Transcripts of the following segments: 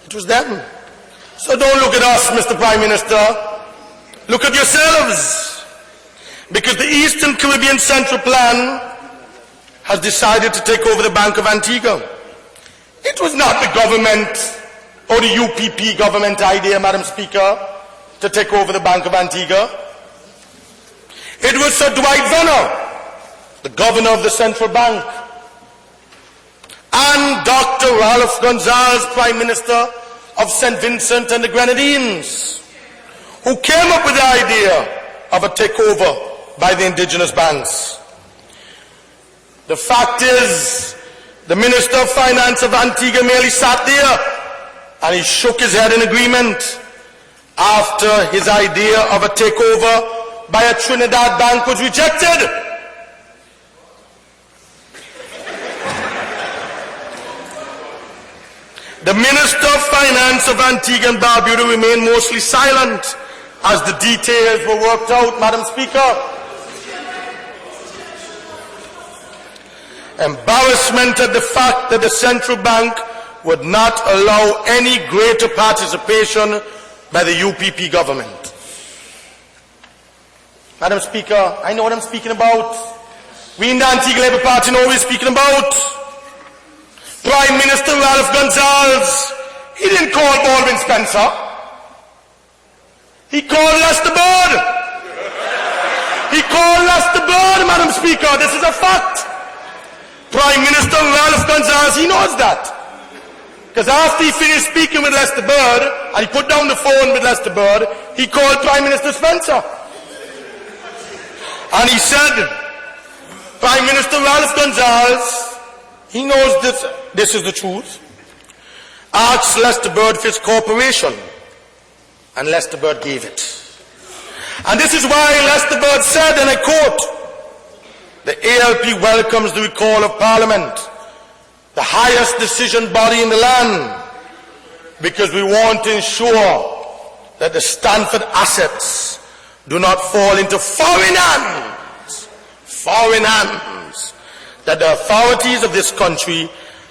It was them. So don't look at us, Mr. Prime Minister. Look at yourselves. Because the Eastern Caribbean Central Plan has decided to take over the Bank of Antigua. It was not the government or the UPP government idea, Madam Speaker, to take over the Bank of Antigua. It was Sir Dwight Venner, the governor of the central bank, and Dr. Ralph Gonsalves, Prime Minister of St. Vincent and the Grenadines, who came up with the idea of a takeover by the indigenous banks. The fact is, the Minister of Finance of Antigua merely sat there and he shook his head in agreement after his idea of a takeover by a Trinidad bank was rejected. The Minister of Finance of Antigua and Barbuda remained mostly silent as the details were worked out, Madam Speaker. Embarrassment at the fact that the central bank would not allow any greater participation by the UPP government. Madam Speaker, I know what I'm speaking about. We in the Antigua Labour Party know what we're speaking about. Prime Minister Ralph Gonsalves, he didn't call Baldwin Spencer. He called Lester Bird. He called Lester Bird, Madam Speaker. This is a fact. Prime Minister Ralph Gonsalves, he knows that. Because after he finished speaking with Lester Bird, and he put down the phone with Lester Bird, he called Prime Minister Spencer. And he said, Prime Minister Ralph Gonsalves, he knows this is the truth. Asked Lester Bird for his cooperation, and Lester Bird gave it. And this is why Lester Bird said, and I quote, "The ALP welcomes the recall of Parliament, the highest decision body in the land, because we want to ensure that the Stanford assets do not fall into foreign hands, that the authorities of this country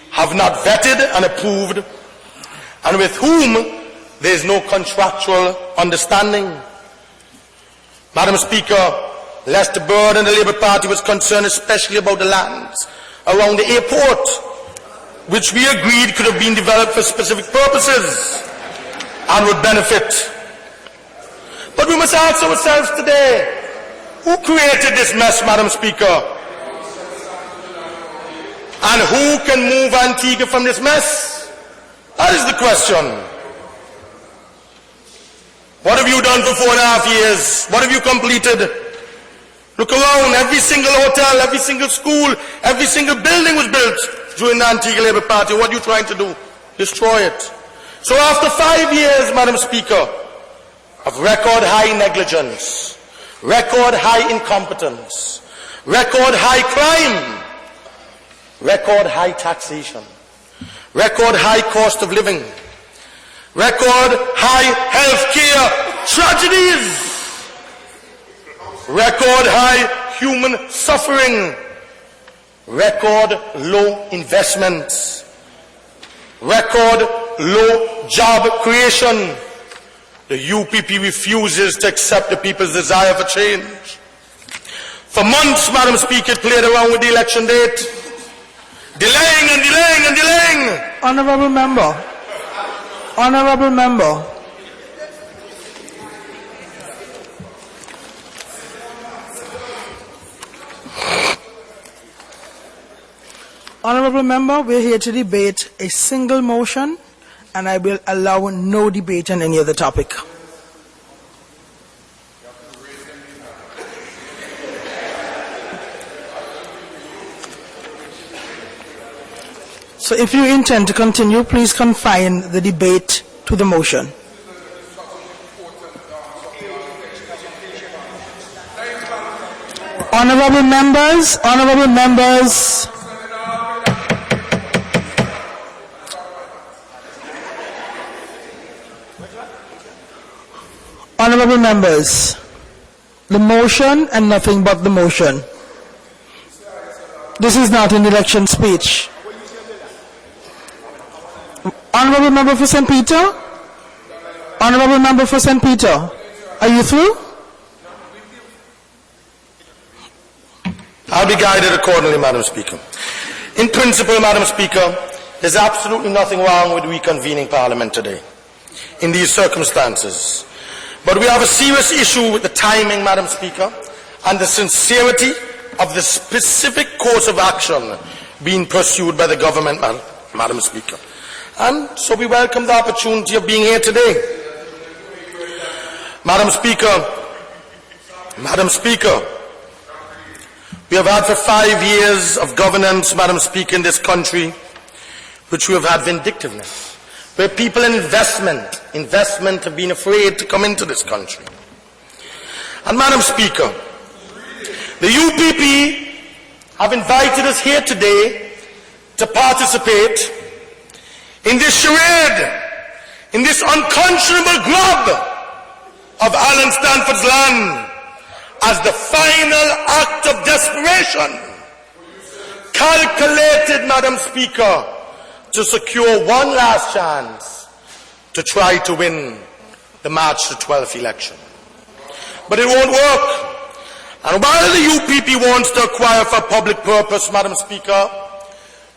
have not vetted and approved, and with whom there is no contractual understanding." Madam Speaker, Lester Bird and the Labour Party was concerned especially about the lands around the airport, which we agreed could have been developed for specific purposes and would benefit. But we must ask ourselves today, who created this mess, Madam Speaker? And who can move Antigua from this mess? That is the question. What have you done for 4.5 years? What have you completed? Look around, every single hotel, every single school, every single building was built during the Antigua Labour Party. What are you trying to do? Destroy it. So after 5 years, Madam Speaker, of record high negligence, record high incompetence, record high crime, record high taxation, record high cost of living, record high health care tragedies, record high human suffering, record low investments, record low job creation. The UPP refuses to accept the people's desire for change. For months, Madam Speaker, it played around with the election date, delaying and delaying and delaying. Honourable Member. Honourable Member. Honourable Member, we're here to debate a single motion, and I will allow no debate on any other topic. So if you intend to continue, please confine the debate to the motion. Honourable members, honourable members. Honourable members, the motion and nothing but the motion. This is not an election speech. Honourable Honorable Member for St. Peter? Honorable Member for St. Peter, are you through? I'll be guided accordingly, Madam Speaker. In principle, Madam Speaker, there's absolutely nothing wrong with reconvening Parliament today in these circumstances. But we have a serious issue with the timing, Madam Speaker, and the sincerity of the specific course of action being pursued by the government, Madam Speaker. And so we welcome the opportunity of being here today. Madam Speaker, we have had for 5 years of governance, Madam Speaker, in this country, which we have had vindictiveness, where people in investment have been afraid to come into this country. And Madam Speaker, the UPP have invited us here today to participate in this charade, in this unconscionable grab of Alan Stanford's land as the final act of desperation, calculated, Madam Speaker, to secure one last chance to try to win the March the 12th election. But it won't work. And while the UPP wants to acquire for public purpose, Madam Speaker,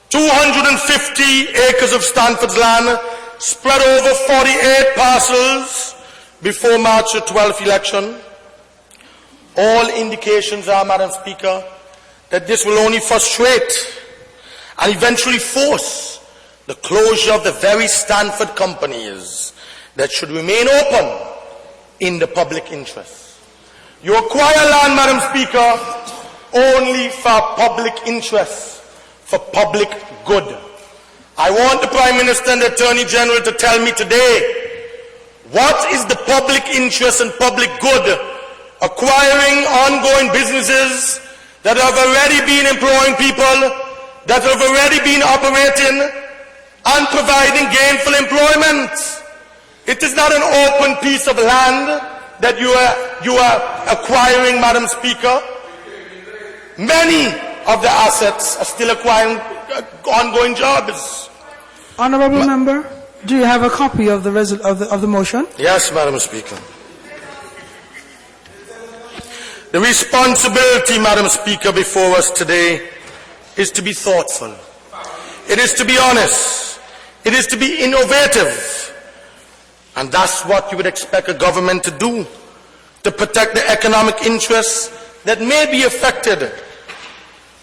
250 acres of Stanford's land spread over 48 parcels before March the 12th election, all indications are, Madam Speaker, that this will only frustrate and eventually force the closure of the very Stanford companies that should remain open in the public interest. You acquire land, Madam Speaker, only for public interest, for public good. I want the Prime Minister and the Attorney General to tell me today, what is the public interest and public good acquiring ongoing businesses that have already been employing people, that have already been operating and providing gainful employment? It is not an open piece of land that you are acquiring, Madam Speaker. Many of the assets are still acquiring ongoing jobs. Honorable Member, do you have a copy of the motion? Yes, Madam Speaker. The responsibility, Madam Speaker, before us today is to be thoughtful. It is to be honest. It is to be innovative. And that's what you would expect a government to do, to protect the economic interests that may be affected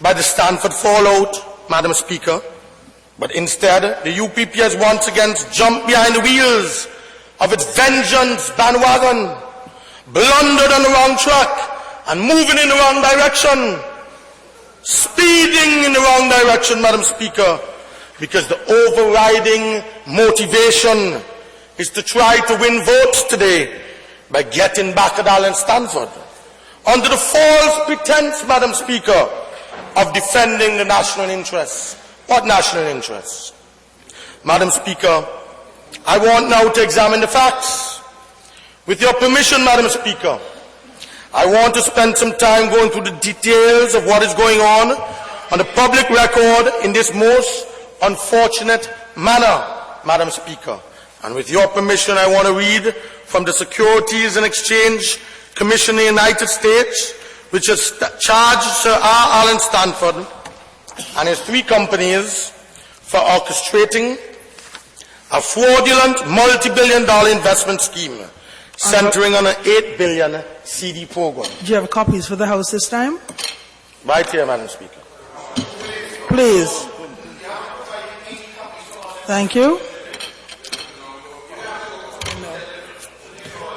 by the Stanford fallout, Madam Speaker. But instead, the UPP has once again jumped behind the wheels of its vengeance bandwagon, blundered on the wrong track, and moving in the wrong direction, speeding in the wrong direction, Madam Speaker, because the overriding motivation is to try to win votes today by getting back at Alan Stanford, under the false pretense, Madam Speaker, of defending the national interests. What national interests? Madam Speaker, I want now to examine the facts. With your permission, Madam Speaker, I want to spend some time going through the details of what is going on the public record in this most unfortunate manner, Madam Speaker. And with your permission, I want to read from the Securities and Exchange Commission in the United States, which has charged Sir R. Alan Stanford and his 3 companies for orchestrating a fraudulent multi-billion-dollar investment scheme centering on an $8 billion CD program. Do you have copies for the House this time? Right here, Madam Speaker. Please. Thank you.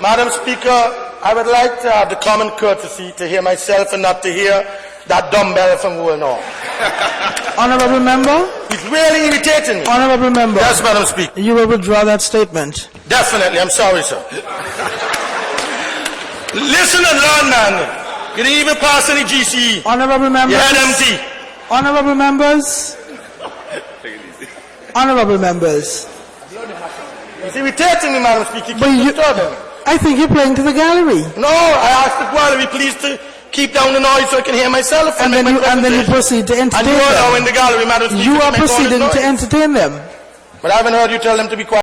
Madam Speaker, I would like to have the common courtesy to hear myself and not to hear that dumbbell from Wool North. Honorable Member? He's really irritating me. Honorable Member? Yes, Madam Speaker. You will withdraw that statement? Definitely. I'm sorry, sir. Listen and learn, man. You didn't even pass any GCE. Honorable Members? Your head empty. Honorable Members? Honorable Members? He's irritating me, Madam Speaker. I think you're playing to the gallery. No, I asked the gallery please to keep down the noise so I can hear myself. And then you proceed to entertain them. And you are now in the gallery, Madam Speaker. You are proceeding to entertain them. But I haven't heard you tell them to be quiet.